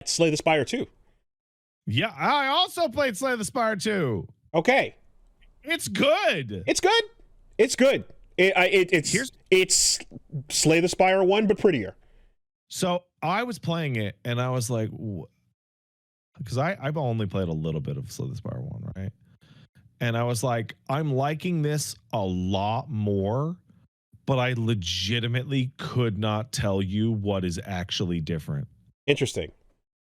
Slay the Spire 2. Yeah, I also played Slay the Spire 2. Okay. It's good. It's good. It's good. It's Slay the Spire 1, but prettier. So I was playing it, and I was like, because I've only played a little bit of Slay the Spire 1, right? And I was like, I'm liking this a lot more, but I legitimately could not tell you what is actually different. Interesting.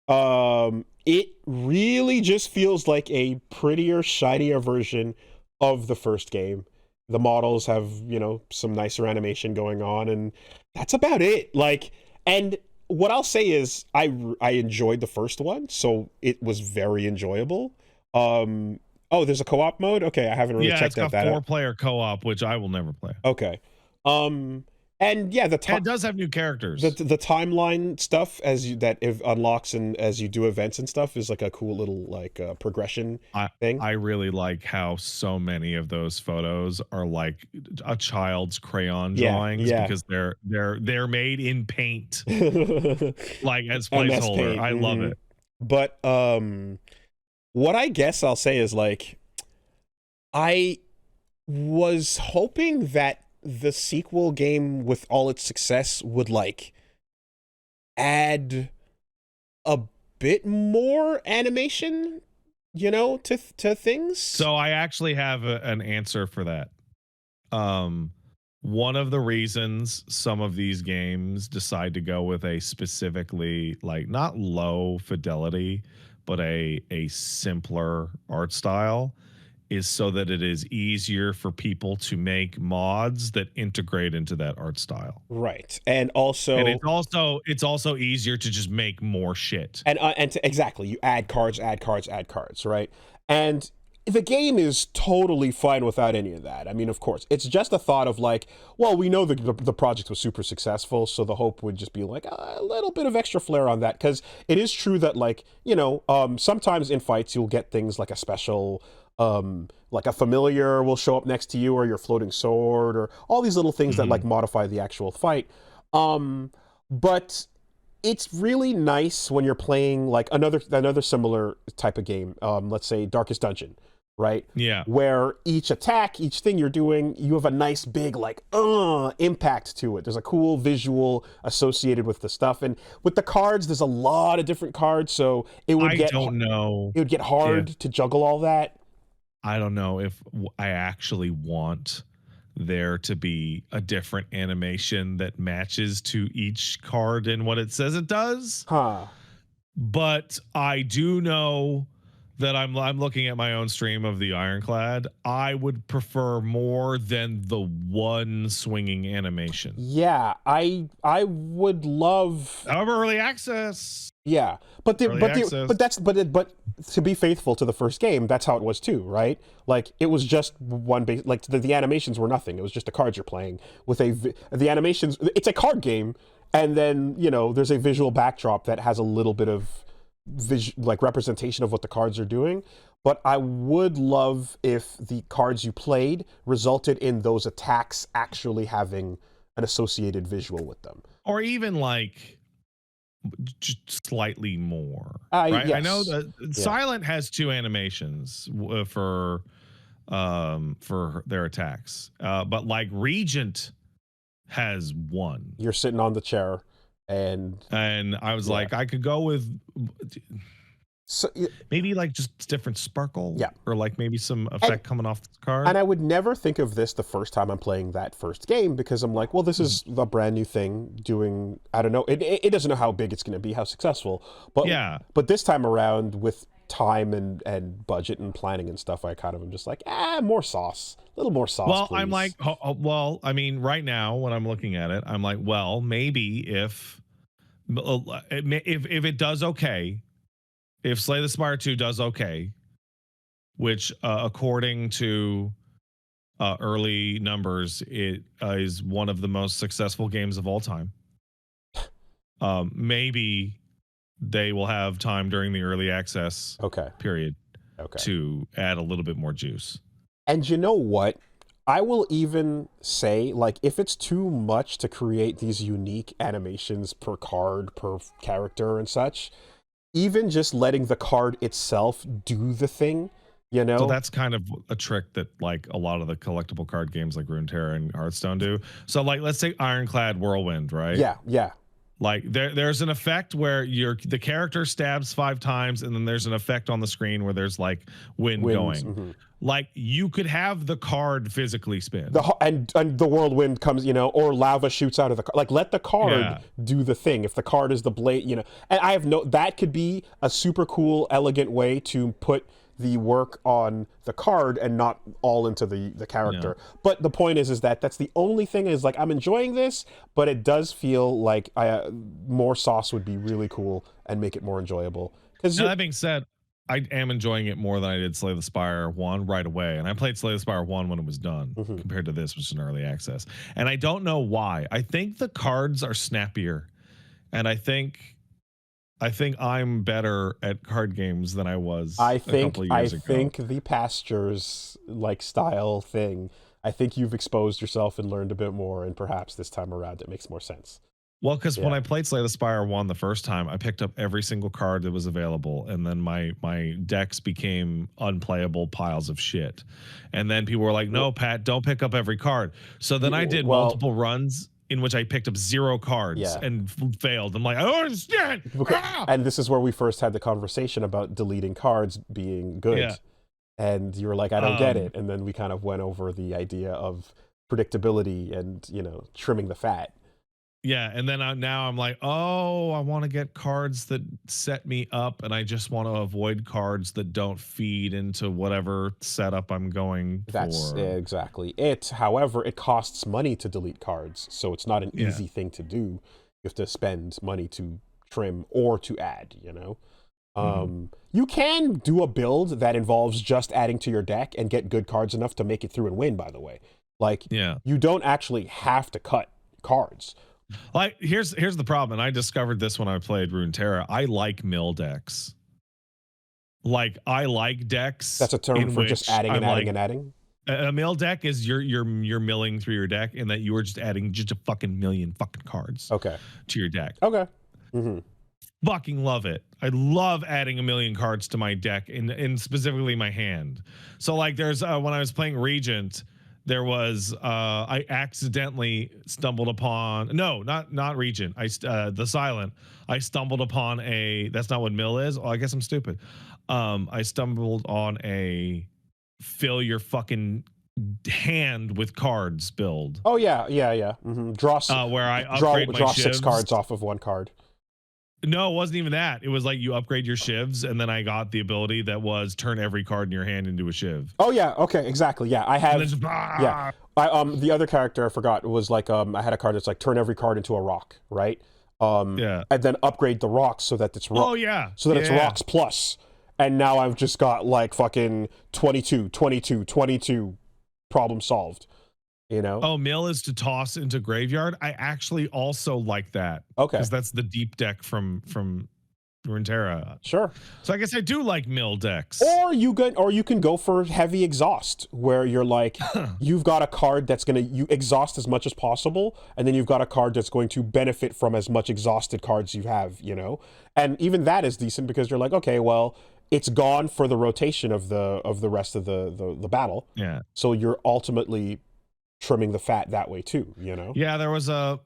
It really just feels like a prettier, shinier version of the first game. The models have, some nicer animation going on, and that's about it. And what I'll say is I enjoyed the first one, so it was very enjoyable. Oh, there's a co-op mode? Okay, I haven't really checked that out. Yeah, it's got 4-player co-op, which I will never play. Okay. And yeah, it does have new characters. The timeline stuff that unlocks and as you do events and stuff is like a cool little progression thing. I really like how so many of those photos are like a child's crayon drawings because they're made in paint, like as placeholder. I love it. But what I guess I'll say is I was hoping that the sequel game with all its success would add a bit more animation, to things. So I actually have an answer for that. One of the reasons some of these games decide to go with a specifically not low fidelity, but a simpler art style is so that it is easier for people to make mods that integrate into that art style. Right. And it's also easier to just make more shit. Exactly. You add cards, right? And the game is totally fine without any of that. I mean, of course, it's just a thought of well, we know the project was super successful, so the hope would just be a little bit of extra flair on that, because it is true that sometimes in fights you'll get things like a special like a familiar will show up next to you, or your floating sword, or all these little things that modify the actual fight. But it's really nice when you're playing another similar type of game. Let's say Darkest Dungeon, right? Yeah. Where each attack, each thing you're doing, you have a nice big impact to it. There's a cool visual associated with the stuff, and with the cards, there's a lot of different cards, so it would get hard to juggle all that. I don't know if I actually want there to be a different animation that matches to each card and what it says it does. But I do know that I'm looking at my own stream of the Ironclad. I would prefer more than the one swinging animation. Yeah, I would love early access. Yeah, but to be faithful to the first game, that's how it was too, right? It was just one base. The animations were nothing. It was just the cards you're playing with the animations. It's a card game, and then there's a visual backdrop that has a little bit of representation of what the cards are doing. But I would love if the cards you played resulted in those attacks actually having an associated visual with them, or even just slightly more. Right? Yes. I know that Silent has 2 animations for their attacks, but Regent has 1. You're sitting on the chair, and I was I could go with maybe just different sparkle, or maybe some effect coming off the card. And I would never think of this the first time I'm playing that first game, because I'm well, this is a brand new thing doing, I don't know, it doesn't know how big it's going to be, how successful, but this time around, with time and budget and planning and stuff, I kind of am just more sauce, a little more sauce. Well, please. I'm I mean, right now when I'm looking at it, I'm well, maybe if it does okay, if Slay the Spire 2 does okay, which according to early numbers, it is one of the most successful games of all time. Maybe they will have time during the early access period to add a little bit more juice. And you know what? I will even say, if it's too much to create these unique animations per card, per character and such, even just letting the card itself do the thing, you know. So that's kind of a trick that like a lot of the collectible card games like Runeterra and Hearthstone do. So like let's take Ironclad Whirlwind, right? Yeah. Like there's an effect where the character stabs 5 times, and then there's an effect on the screen where there's like wind going. Mm-hmm. Like you could have the card physically spin, and the whirlwind comes, you know, or lava shoots out of the card. Like let the card do the thing. If the card is the blade, you know, and that could be a super cool, elegant way to put the work on the card and not all into the character. Yeah. But the point is that that's the only thing is like I'm enjoying this, but it does feel like more sauce would be really cool and make it more enjoyable. Because that being said, I am enjoying it more than I did Slay the Spire 1 right away. And I played Slay the Spire 1 when it was done compared to this, which is in early access. And I don't know why. I think the cards are snappier. And I think I'm better at card games than I was a couple of years ago. I think the pastures like style thing, I think you've exposed yourself and learned a bit more, and perhaps this time around it makes more sense. Well, because when I played Slay the Spire 1 the first time, I picked up every single card that was available, and then my decks became unplayable piles of shit. And then people were like, no, Pat, don't pick up every card. So then I did multiple runs in which I picked up 0 cards and failed. I'm like, I don't understand. And this is where we first had the conversation about deleting cards being good. Yeah. And you were like, I don't get it. And then we kind of went over the idea of predictability and, you know, trimming the fat. Yeah, and then now I'm like, oh, I want to get cards that set me up, and I just want to avoid cards that don't feed into whatever setup I'm going for. That's exactly it. However, it costs money to delete cards, so it's not an easy thing to do. You have to spend money to trim or to add, you know? You can do a build that involves just adding to your deck and get good cards enough to make it through and win, by the way. Like, you don't actually have to cut cards. Like here's the problem, and I discovered this when I played Runeterra. I like mill decks. Like I like decks. That's a term for just adding and adding and adding. A mill deck is you're milling through your deck, and that you are just adding just a fucking million fucking cards. To your deck. Fucking love it. I love adding a million cards to my deck, and specifically my hand. So like there's when I was playing Regent. There was I accidentally stumbled upon not Regent. The Silent. I stumbled upon that's not what mill is. Oh, I guess I'm stupid. I stumbled on a fill your fucking hand with cards build. Oh yeah. Draw where I upgrade draw my 6 cards off of 1 card. No, it wasn't even that. It was like you upgrade your shivs, and then I got the ability that was turn every card in your hand into a shiv. Oh yeah, okay, exactly. Yeah, I have. The other character I forgot was like I had a card that's like turn every card into a rock, right? And then upgrade the rocks so that it's so that it's rocks plus. And now I've just got like fucking 22 problem solved. You know? Oh, mill is to toss into graveyard. I actually also like that. Okay. Because that's the deep deck from Runeterra. Sure. So I guess I do like mill decks. Or you can go for heavy exhaust, where you're like, you've got a card that's you exhaust as much as possible, and then you've got a card that's going to benefit from as much exhausted cards you have, you know? And even that is decent because you're like, okay, well, it's gone for the rotation of the rest of the battle. Yeah. So you're ultimately trimming the fat that way too, you know? Yeah, there was a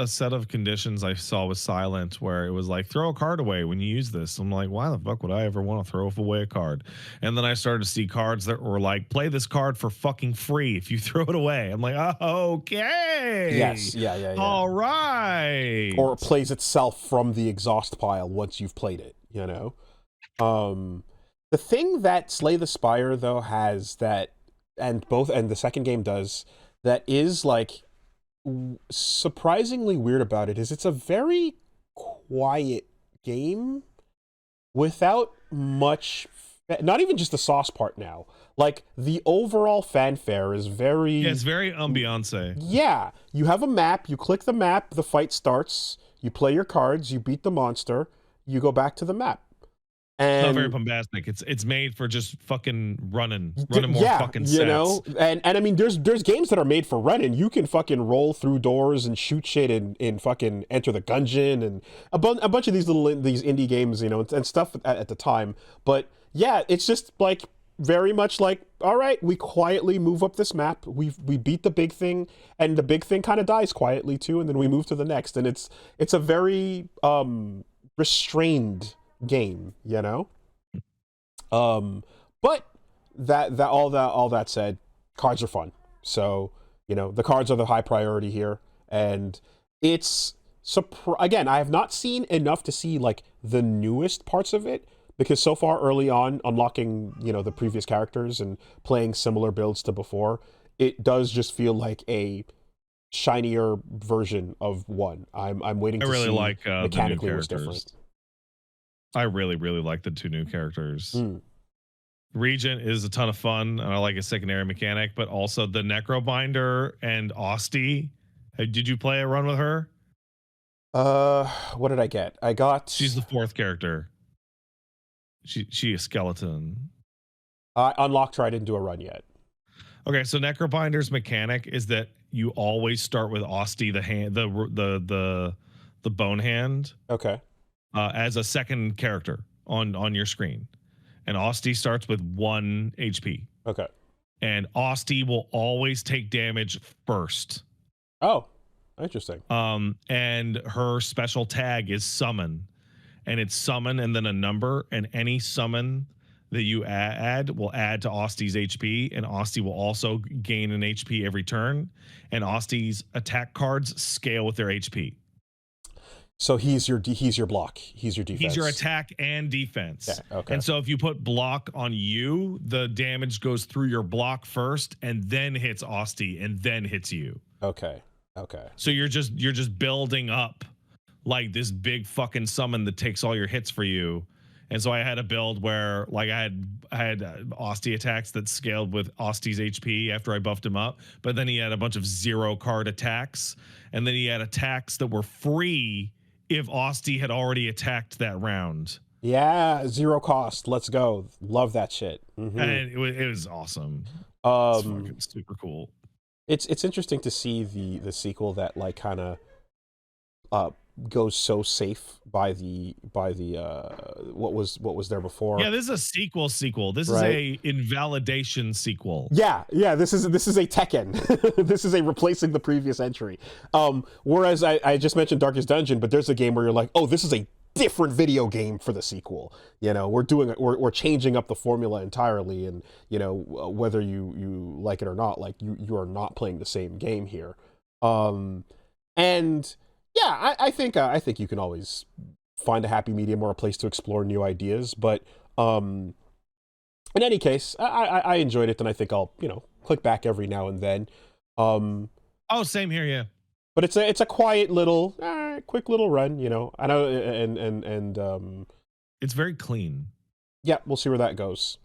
set of conditions I saw with Silent where it was like throw a card away when you use this. I'm like, why the fuck would I ever want to throw away a card? And then I started to see cards that were like, play this card for fucking free if you throw it away. I'm like, oh, okay. Yes, yeah. All right. Or it plays itself from the exhaust pile once you've played it, you know? The thing that Slay the Spire though has that, and the second game does, that is like surprisingly weird about it is it's a very quiet game without much, not even just the sauce part now. Like the overall fanfare is very... Yeah, it's very ambiance. Yeah, you have a map, you click the map, the fight starts, you play your cards, you beat the monster, you go back to the map. It's not very And bombastic. It's made for just fucking running more yeah, fucking you sets. know, and I mean, there's games that are made for running. You can fucking roll through doors and shoot shit and fucking enter the gungeon and a bunch of these these indie games, you know, and stuff at the time. But yeah, it's just like very much like, all right, we quietly move up this map. We beat the big thing, and the big thing kind of dies quietly too, and then we move to the next. And it's a very restrained game, you know. But all that said, cards are fun. So, you know, the cards are the high priority here, and it's again, I have not seen enough to see like the newest parts of it, because so far early on, unlocking, you know, the previous characters and playing similar builds to before, it does just feel like a shinier version of one. I'm waiting to really see like the new mechanically what's characters. different. I really like the 2 new characters. Mm. Regent is a ton of fun, and I like a secondary mechanic, but also the Necrobinder and Osti. Did you play a run with her? What did I get? I got. She's the 4th character. She a skeleton. I unlocked her. I didn't do a run yet. Okay, so Necrobinder's mechanic is that you always start with Osti, the hand, the bone hand. Okay. As a second character on your screen, and Osti starts with 1 HP. Okay. And Osti will always take damage first. Oh, interesting. And her special tag is summon, and it's summon and then a number, and any summon that you add will add to Osti's HP, and Osti will also gain an HP every turn, and Osti's attack cards scale with their HP. So he's your block. He's your defense. He's your attack and defense. Yeah, okay. And so if you put block on you, the damage goes through your block first and then hits Osti and then hits you. Okay. Okay. So you're just building up like this big fucking summon that takes all your hits for you. And so I had a build where like I had Osti attacks that scaled with Osti's HP after I buffed him up, but then he had a bunch of 0 card attacks, and then he had attacks that were free if Osti had already attacked that round. Yeah, 0 cost. Let's go. Love that shit. Mm-hmm. And it was awesome. It's fucking super cool. It's interesting to see the sequel that like kind of goes so safe by the what was there before. Yeah, this is a sequel. This is a invalidation sequel. Yeah, this is a Tekken. This is a replacing the previous entry. Whereas I just mentioned Darkest Dungeon, but there's a game where you're like, oh, this is a different video game for the sequel. You know, we're changing up the formula entirely, and you know, whether you like it or not, like you are not playing the same game here. And yeah, I think you can always find a happy medium or a place to explore new ideas. But in any case, I enjoyed it, and I think I'll, you know, click back every now and then. Oh, same here, yeah. But it's a quiet little, quick little run, you know. I know, and it's very clean. Yeah, we'll see where that goes.